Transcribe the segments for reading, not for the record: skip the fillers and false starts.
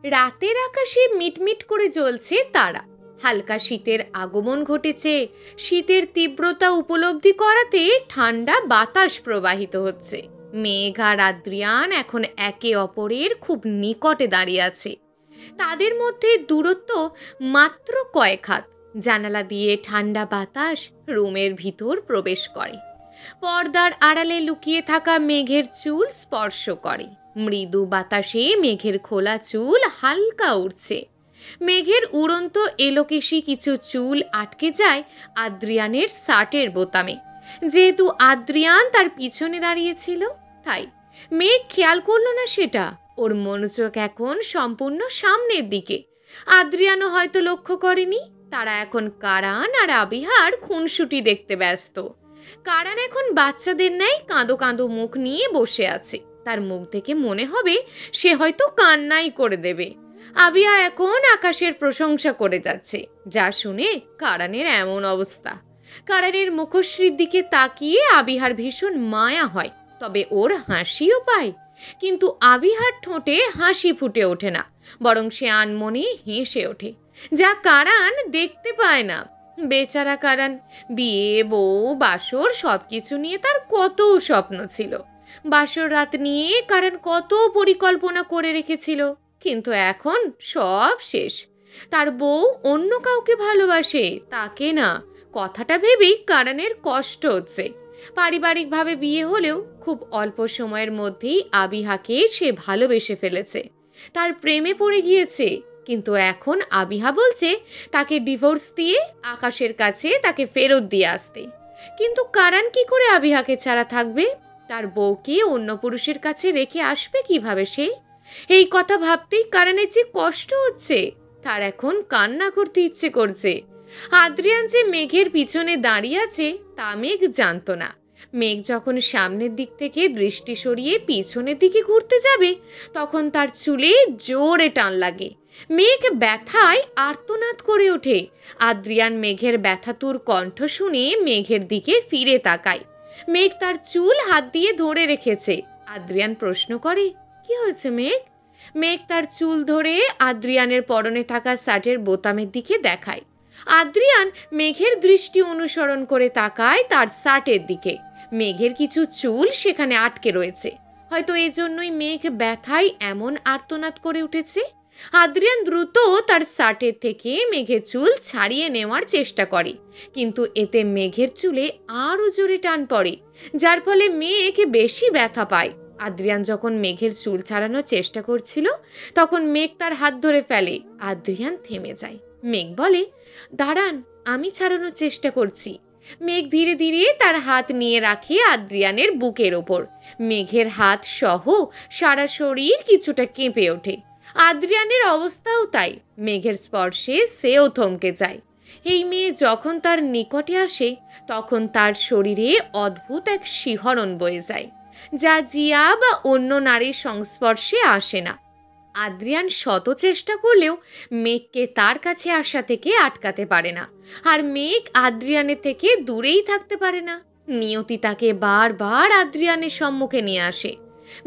রাতের আকাশে মিটমিট করে জ্বলছে তারা। হালকা শীতের আগমন ঘটেছে। শীতের তীব্রতা উপলব্ধি করাতে ঠান্ডা বাতাস প্রবাহিত হচ্ছে। মেঘ আর আদ্রিয়ান এখন একে অপরের খুব নিকটে দাঁড়িয়ে আছে। তাদের মধ্যে দূরত্ব মাত্র কয়েক হাত। জানালা দিয়ে ঠান্ডা বাতাস রুমের ভিতর প্রবেশ করে। পর্দার আড়ালে লুকিয়ে থাকা মেঘের চুল স্পর্শ করে। মৃদু বাতাসে মেঘের খোলা চুল হালকা উড়ছে। মেঘের উড়ন্ত এলোকেশি কিছু চুল আটকে যায় আদ্রিয়ানের শার্টের বোতামে। যেহেতু আদ্রিয়ান তার পিছনে দাঁড়িয়েছিল, তাই মেঘ খেয়াল করল না সেটা। ওর মনোযোগ এখন সম্পূর্ণ সামনের দিকে। আদ্রিয়ানও হয়তো লক্ষ্য করেনি। তারা এখন কারান আর আবিহার খুনসুটি দেখতে ব্যস্ত। কারান এখন বাচ্চাদের ন্যায় কাঁদো কাঁদো মুখ নিয়ে বসে আছে। তার মুখ থেকে মনে হবে সে হয়তো কান্নাই করে দেবে। আবিহা এখন আকাশের প্রশংসা করে যাচ্ছে, যা শুনে কারানের এমন অবস্থা। কারানের মুখশ্রীর দিকে তাকিয়ে আবিহার ভীষণ মায়া হয়, তবে ওর হাসিও পায়। কিন্তু আবিহার ঠোঁটে হাসি ফুটে ওঠে না, বরং সে আনমনে হেসে ওঠে, যা কারান দেখতে পায় না। বেচারা কারান, বিয়ে, বউ, বাসর সবকিছু নিয়ে তার কত স্বপ্ন ছিল। বাসর রাত নিয়ে কারান কত পরিকল্পনা করে রেখেছিল, কিন্তু এখন সব শেষ। তার বউ অন্য কাউকে ভালোবাসে, তাকে না। কথাটা ভেবেই কারানের কষ্ট হচ্ছে। পারিবারিকভাবে বিয়ে হলেও খুব অল্প সময়ের মধ্যেই আবিহাকে সে ভালোবেসে ফেলেছে, তার প্রেমে পড়ে গিয়েছে। কিন্তু এখন আবিহা বলছে তাকে ডিভোর্স দিয়ে আকাশের কাছে তাকে ফেরত দিয়ে আসতে। কিন্তু কারান কি করে আবিহাকে ছাড়া থাকবে? তার বউকে অন্য পুরুষের কাছে রেখে আসবে কিভাবে সে? এই কথা ভাবতেই কারানের যে কষ্ট হচ্ছে, তার এখন কান্না করতে ইচ্ছে করছে। আদ্রিয়ান যে মেঘের পিছনে দাঁড়িয়ে আছে তা মেঘ জানতো না। মেঘ যখন সামনের দিক থেকে দৃষ্টি সরিয়ে পিছনের দিকে ঘুরতে যাবে, তখন তার চুলে জোরে টান লাগে। মেঘ ব্যথায় আর্তনাদ করে ওঠে। আদ্রিয়ান মেঘের ব্যথাতুর কণ্ঠ শুনে মেঘের দিকে ফিরে তাকায়। মেঘ তার চুল হাত দিয়ে ধরে রেখেছে। আদ্রিয়ান প্রশ্ন করে, কি হয়েছে মেঘ? মেঘ তার চুল ধরে আদ্রিয়ানের পরনে থাকা শার্টের বোতামের দিকে দেখায়। আদ্রিয়ান মেঘের দৃষ্টি অনুসরণ করে তাকায় তার শার্টের দিকে। মেঘের কিছু চুল সেখানে আটকে রয়েছে। হয়তো এই জন্যই মেঘ ব্যথায় এমন আর্তনাদ করে উঠেছে। আদ্রিয়ান দ্রুত তার শার্টের থেকে মেঘের চুল ছাড়িয়ে নেওয়ার চেষ্টা করে, কিন্তু এতে মেঘের চুলে আরও জোরে টান পড়ে, যার ফলে মেঘ বেশি ব্যথা পায়। আদ্রিয়ান যখন মেঘের চুল ছাড়ানোর চেষ্টা করছিল, তখন মেঘ তার হাত ধরে ফেলে। আদ্রিয়ান থেমে যায়। মেঘ বলে, দাঁড়ান, আমি ছাড়ানোর চেষ্টা করছি। মেঘ ধীরে ধীরে তার হাত নিয়ে রাখে আদ্রিয়ানের বুকের ওপর। মেঘের হাত সহ সারা শরীর কিছুটা কেঁপে ওঠে। আদ্রিয়ানের অবস্থাও তাই। মেঘের স্পর্শে সেও থমকে যায়। এই মেয়ে যখন তার নিকটে আসে, তখন তার শরীরে অদ্ভুত এক শিহরণ বয়ে যায়, যা জিয়া বা অন্য নারীর সংস্পর্শে আসে না। আদ্রিয়ান শত চেষ্টা করলেও মেঘকে তার কাছে আসা থেকে আটকাতে পারে না, আর মেঘ আদ্রিয়ানের থেকে দূরেই থাকতে পারে না। নিয়তি তাকে বারবার আদ্রিয়ানের সম্মুখে নিয়ে আসে।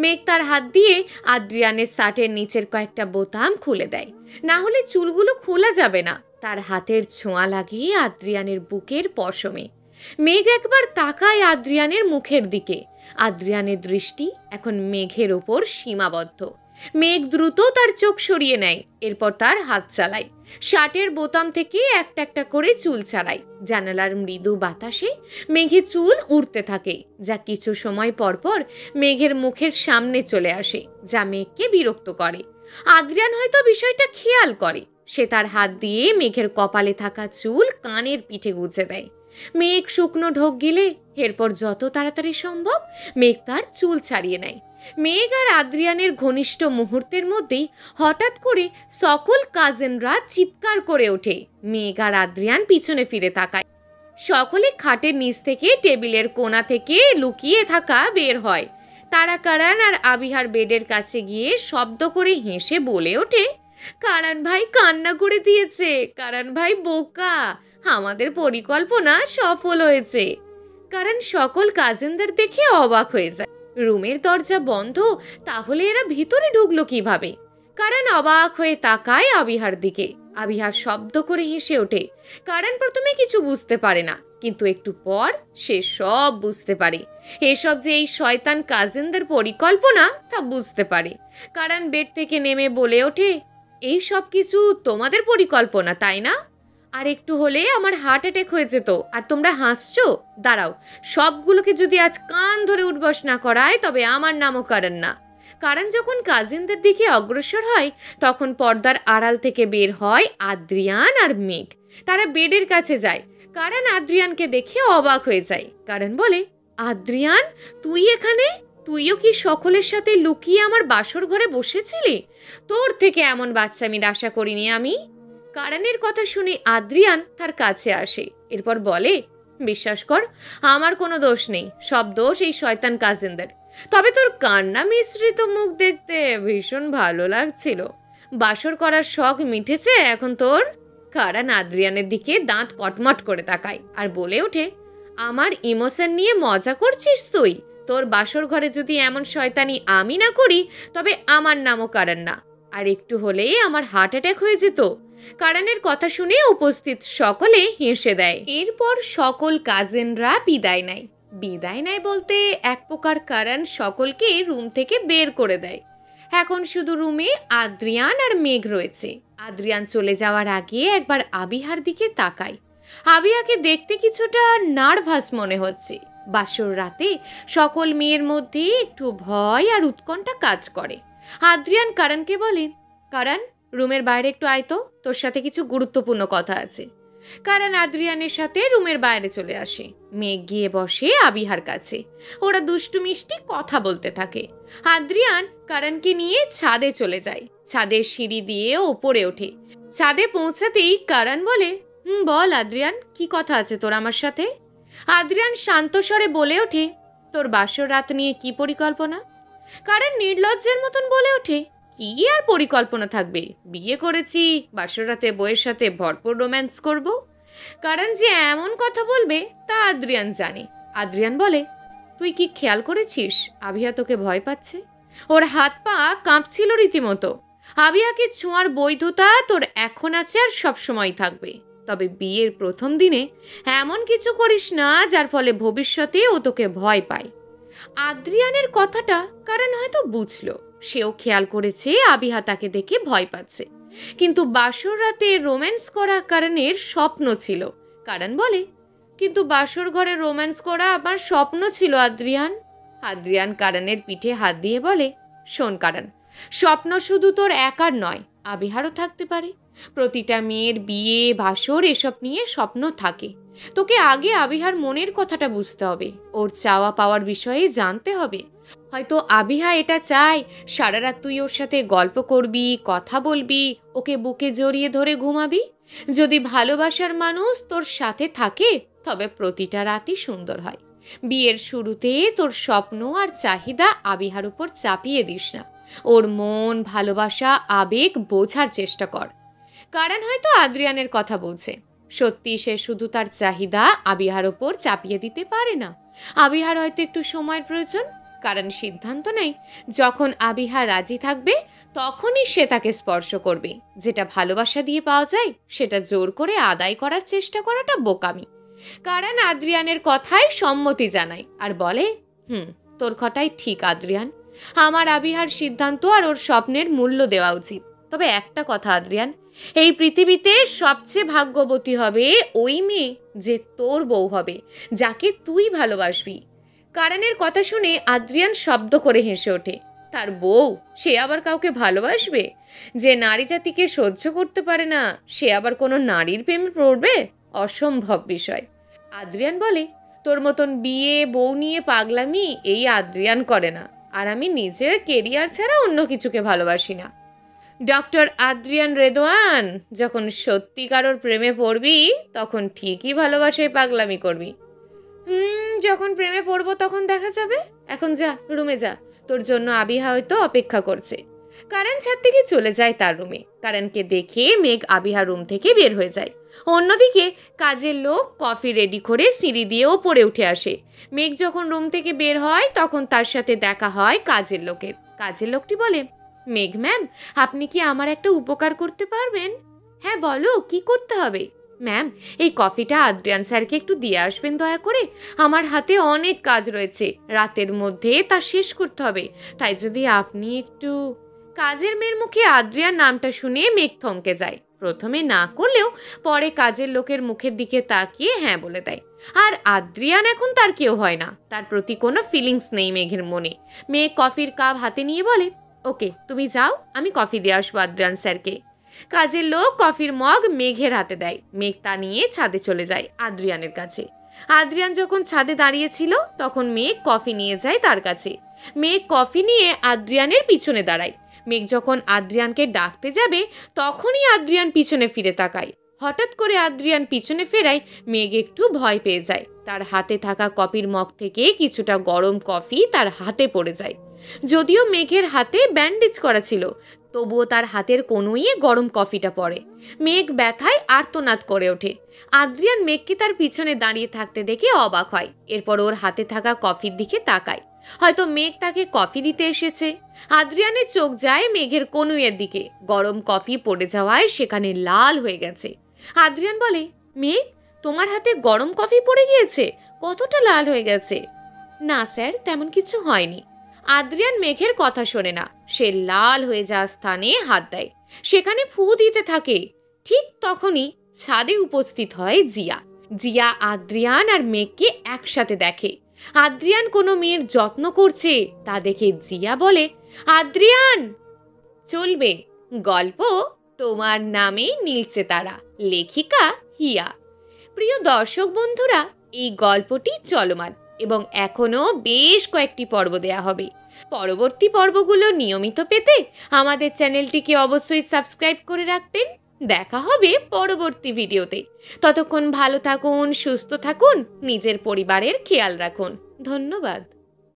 মেঘ তার হাত দিয়ে আদ্রিয়ানের শার্টের নিচের কয়েকটা বোতাম খুলে দেয়, না হলে চুলগুলো খোলা যাবে না। তার হাতের ছোঁয়া লাগে আদ্রিয়ানের বুকের পশমে। মেঘ একবার তাকায় আদ্রিয়ানের মুখের দিকে। আদ্রিয়ানের দৃষ্টি এখন মেঘের ওপর সীমাবদ্ধ। মেঘ দ্রুত তার চোখ সরিয়ে নেয়, এরপর তার হাত চালায়। শার্টের বোতাম থেকে একটা একটা করে চুল ছাড়ায়। জানালার মৃদু বাতাসে মেঘের চুল উড়তে থাকে, যা কিছু সময় পর পর মেঘের মুখের সামনে চলে আসে, যা মেঘকে বিরক্ত করে। আদ্রিয়ান হয়তো বিষয়টা খেয়াল করে। সে তার হাত দিয়ে মেঘের কপালে থাকা চুল কানের পিঠে গুঁজে দেয়। মেঘ শুকনো ঢোক গিলে এরপর যত তাড়াতাড়ি সম্ভব মেঘ তার চুল ছাড়িয়ে নেয়। মেঘ আর আদ্রিয়ানের ঘনিষ্ঠ মুহূর্তের মধ্যেই হঠাৎ করে সকল কাজিনরা চিৎকার করে ওঠে। মেঘ আর আদ্রিয়ান পিছনে ফিরে তাকায়। সকলে খাটের নিচ থেকে টেবিলের কোণা থেকে লুকিয়ে থাকা বের হয়। তারা কারান আর আবিহার বেডের কাছে গিয়ে শব্দ করে হেসে বলে ওঠে, কারান ভাই কান্না করে দিয়েছে, কারান ভাই বোকা, আমাদের পরিকল্পনা সফল হয়েছে। কারান সকল কাজিনদের দেখে অবাক হয়ে যায়। রুমের দরজা বন্ধ, তাহলে এরা ভিতরে ঢুকলো কিভাবে? কারণ অবাক হয়ে তাকায় আবিহার দিকে। আবিহার শব্দ করে হেসে ওঠে। কারণ প্রথমে কিছু বুঝতে পারে না, কিন্তু একটু পর সে সব বুঝতে পারে। এসব যে এই শয়তান কাজিনদের পরিকল্পনা তা বুঝতে পারে। কারণ বেড থেকে নেমে বলে ওঠে, এই সব কিছু তোমাদের পরিকল্পনা, তাই না? আর একটু হলে আমার হার্ট অ্যাটাক হয়ে যেত, আর তোমরা হাসছো। দাঁড়াও, সবগুলোকে যদি আজ কান ধরে উঠবস না করায় তবে আমার নামও কারণ না। কারণ যখন কাজিনদের দিকে অগ্রসর হয় তখন পর্দার আড়াল থেকে বের হয় আদ্রিয়ান আর মেঘ। তারা বেডের কাছে যায়। কারণ আদ্রিয়ানকে দেখে অবাক হয়ে যায়। কারণ বলে, আদ্রিয়ান, তুই এখানে? তুইও কি সকলের সাথে লুকিয়ে আমার বাসর ঘরে বসেছিলি? তোর থেকে এমন বাচ্চামির আশা করিনি আমি। কারণের কথা শুনে আদ্রিয়ান তার কাছে আসে। এরপর বলে, বিশ্বাস কর, আমার কোনো দোষ নেই, সব দোষ এই শয়তান কাজিনদের। তবে তোর কান্না মিশ্রিত মুখ দেখতে ভীষণ ভালো লাগছিল। বাসর করার শখ মিটেছে এখন তোর? কারণ আদ্রিয়ানের দিকে দাঁত কটমট করে তাকায় আর বলে ওঠে, আমার ইমোশন নিয়ে মজা করছিস তুই? তোর বাসর ঘরে যদি এমন শয়তানি আমি না করি তবে আমার নামও কারণ না, আর একটু হলেই আমার হার্ট অ্যাটাক হয়ে যেত। কারণের কথা শুনে উপস্থিত সকলে হেসে দেয়। এরপর সকল কাজিনরা বিদায় নেয়। বিদায় নেয় বলতে এক প্রকার কারণ সকলকে রুম থেকে বের করে দেয়। এখন শুধু রুমে আদ্রিয়ান আর মেঘ রয়েছে। আদ্রিয়ান চলে যাওয়ার আগে একবার আবিহার দিকে তাকায়। আবিহাকে দেখতে কিছুটা নার্ভাস মনে হচ্ছে। বাসর রাতে সকল মেয়ের মধ্যে একটু ভয় আর উৎকণ্ঠা কাজ করে। আদ্রিয়ান কারণকে বলে, কারণ রুমের বাইরে একটু আয় তো, তোর সাথে কিছু গুরুত্বপূর্ণ কথা আছে। কারণ আদ্রিয়ানের সাথে রুমের বাইরে চলে আসে। মেঘ গিয়ে বসে আবিহার কাছে। ওরা দুষ্টু মিষ্টি কথা বলতে থাকে। আদ্রিয়ান কারণকে নিয়ে ছাদে চলে যায়। ছাদের সিঁড়ি দিয়ে ওপরে ওঠে। ছাদে পৌঁছাতেই কারণ বলে, বল আদ্রিয়ান, কি কথা আছে তোর আমার সাথে? আদ্রিয়ান শান্ত স্বরে বলে ওঠে, তোর বাসর রাত নিয়ে কি পরিকল্পনা? কারণ নির্লজ্জের মতন বলে ওঠে, কি আর পরিকল্পনা থাকবে, বিয়ে করেছি, বাসর রাতে বউয়ের সাথে ভরপুর রোম্যান্স করব। কারণ যে এমন কথা বলবে তা আদ্রিয়ান জানে। আদ্রিয়ান বলে, তুই কি খেয়াল করেছিস আবিহা তোকে ভয় পাচ্ছে? ওর হাত পা কাঁপছিল রীতিমতো। আবিহাকে ছোঁয়ার বৈধতা তোর এখন আছে আর সবসময় থাকবে। তবে বিয়ের প্রথম দিনে এমন কিছু করিস না যার ফলে ভবিষ্যতে ও তোকে ভয় পায়। আদ্রিয়ানের কথাটা কারণ হয়তো বুঝলো। সেও খেয়াল করেছে আবিহা তাকে দেখে ভয় পাচ্ছে। কিন্তু বাসর রাতে রোম্যান্স করা কারণের স্বপ্ন ছিল। কারণ বলে, কিন্তু বাসর ঘরে রোম্যান্স করা আমার স্বপ্ন ছিল আদ্রিয়ান। আদ্রিয়ান কারণের পিঠে হাত দিয়ে বলে, শোন কারণ, স্বপ্ন শুধু তোর একার নয়, আবিহারও থাকতে পারে। প্রতিটা মেয়ের বিয়ে, বাসর এসব নিয়ে স্বপ্ন থাকে। তোকে আগে আবিহার মনের কথাটা বুঝতে হবে, ওর চাওয়া পাওয়ার বিষয়ে জানতে হবে। হয়তো আবিহা এটা চায় সারা রাত তুই ওর সাথে গল্প করবি, কথা বলবি, ওকে বুকে জড়িয়ে ধরে ঘুমাবি। যদি ভালোবাসার মানুষ তোর সাথে থাকে তবে প্রতিটা রাতই সুন্দর হয়। বিয়ের শুরুতে তোর স্বপ্ন আর চাহিদা আবিহার উপর চাপিয়ে দিস না। ওর মন, ভালোবাসা, আবেগ বোঝার চেষ্টা কর। কারণ হয়তো আদ্রিয়ানের কথা বলছে। সত্যি সে শুধু তার চাহিদা আবিহার ওপর চাপিয়ে দিতে পারে না। আবিহার হয়তো একটু সময়ের প্রয়োজন। কারণ সিদ্ধান্ত নেই, যখন আবিহা রাজি থাকবে তখনই সে তাকে স্পর্শ করবে। যেটা ভালোবাসা দিয়ে পাওয়া যায় সেটা জোর করে আদায় করার চেষ্টা করাটা বোকামি। কারণ আদ্রিয়ানের কথায় সম্মতি জানায় আর বলে, তোর কথাই ঠিক আদ্রিয়ান। আমার আবিহার সিদ্ধান্ত আর ওর স্বপ্নের মূল্য দেওয়া উচিত। তবে একটা কথা আদ্রিয়ান, এই পৃথিবীতে সবচেয়ে ভাগ্যবতী হবে ওই মেয়ে যে তোর বউ হবে, যাকে তুই ভালোবাসবি। কারণের কথা শুনে আদ্রিয়ান শব্দ করে হেসে ওঠে। তার বউ, সে আবার কাউকে ভালোবাসবে? যে নারী জাতিকে সহ্য করতে পারে না সে আবার কোনো নারীর প্রেমে পড়বে? অসম্ভব বিষয়। আদ্রিয়ান বলে, তোর মতন বিয়ে, বউ নিয়ে পাগলামি এই আদ্রিয়ান করে না। আর আমি নিজের কেরিয়ার ছাড়া অন্য কিছুকে ভালোবাসি না। ডক্টর আদ্রিয়ান রেদওয়ান, যখন সত্যিকারের প্রেমে পড়বি তখন ঠিকই ভালোবাসায় পাগলামি করবি। যখন প্রেমে পড়বো তখন দেখা যাবে। এখন যা, রুমে যা, তোর জন্য আবিহা হয়তো অপেক্ষা করছে। কারণ ছাদ থেকে চলে যায় তার রুমে। কারণকে দেখে মেঘ আবিহা রুম থেকে বের হয়ে যায়। অন্যদিকে কাজের লোক কফি রেডি করে সিঁড়ি দিয়ে ওপরে উঠে আসে। মেঘ যখন রুম থেকে বের হয় তখন তার সাথে দেখা হয় কাজের লোকের। কাজের লোকটি বলে, মেঘ ম্যাম, আপনি কি আমার একটা উপকার করতে পারবেন? হ্যাঁ বলো, কি করতে হবে? ম্যাম, এই কফিটা আদ্রিয়ান স্যারকে একটু দিয়ে আসবেন দয়া করে। আমার হাতে অনেক কাজ রয়েছে, রাতের মধ্যে তা শেষ করতে হবে। তাই যদি আপনি একটু... কাজের মেয়ের মুখে আদ্রিয়ান নামটা শুনে মেঘ থমকে যায়। প্রথমে না করলেও পরে কাজের লোকের মুখের দিকে তাকিয়ে হ্যাঁ বলে দেয়। আর আদ্রিয়ান এখন তার কেউ হয় না, তার প্রতি কোনো ফিলিংস নেই মেঘের মনে। মেঘ কফির কাপ হাতে নিয়ে বলে, ওকে তুমি যাও, আমি কফি দিয়ে আসবো আদ্রিয়ান স্যারকে। কাজের লোক কফির মগ মেঘের হাতে দেয়। মেঘ তা নিয়ে ছাদে চলে যায় আদ্রিয়ানের কাছে। আদ্রিয়ান যখন ছাদে দাঁড়িয়েছিল তখন মেঘ কফি নিয়ে যায় তার কাছে। মেঘ কফি নিয়ে আদ্রিয়ানের পিছনে দাঁড়ায়। মেঘ যখন আদ্রিয়ানকে ডাকতে যাবে তখনই আদ্রিয়ান পিছনে ফিরে তাকায়। হঠাৎ করে আদ্রিয়ান পিছনে ফেরায় মেঘ একটু ভয় পেয়ে যায়। তার হাতে থাকা কফির মগ থেকে কিছুটা গরম কফি তার হাতে পড়ে যায়। যদিও মেঘের হাতে ব্যান্ডেজ করা ছিল, তবুও তার হাতের কনুইয়ে গরম কফিটা পড়ে। মেঘ ব্যথায় আর্তনাদ করে ওঠে। আদ্রিয়ান মেঘকে তার পিছনে দাঁড়িয়ে থাকতে দেখে অবাক হয়। এরপর ওর হাতে থাকা কফির দিকে তাকায়, হয়তো মেঘ তাকে কফি দিতে এসেছে। আদ্রিয়ানের চোখ যায় মেঘের কনুইয়ের দিকে। গরম কফি পড়ে যাওয়ায় সেখানে লাল হয়ে গেছে। আদ্রিয়ান বলে, মেঘ, তোমার হাতে গরম কফি পড়ে গিয়েছে? কতটা লাল হয়ে গেছে? না স্যার, তেমন কিছু হয়নি। আদ্রিয়ান মেঘের কথা শোনে না। সে লাল হয়ে যাওয়া স্থানে হাত দেয়, সেখানে ফু দিতে থাকে। ঠিক তখনই ছাদে উপস্থিত হয় জিয়া। জিয়া আদ্রিয়ান আর মেঘকে একসাথে দেখে। আদ্রিয়ান কোনো মেয়ের যত্ন করছে তা দেখে জিয়া বলে, আদ্রিয়ান চলবে, গল্প তোমার নামে নীলছে তারা, লেখিকা হিয়া। প্রিয় দর্শক বন্ধুরা, এই গল্পটি চলমান এবং এখনো বেশ কয়েকটি পর্ব দেয়া হবে। পরবর্তী পর্বগুলো নিয়মিত পেতে আমাদের চ্যানেলটিকে অবশ্যই সাবস্ক্রাইব করে রাখবেন। দেখা হবে পরবর্তী ভিডিওতে। ততক্ষণ ভালো থাকুন, সুস্থ থাকুন, নিজের পরিবারের খেয়াল রাখুন। ধন্যবাদ।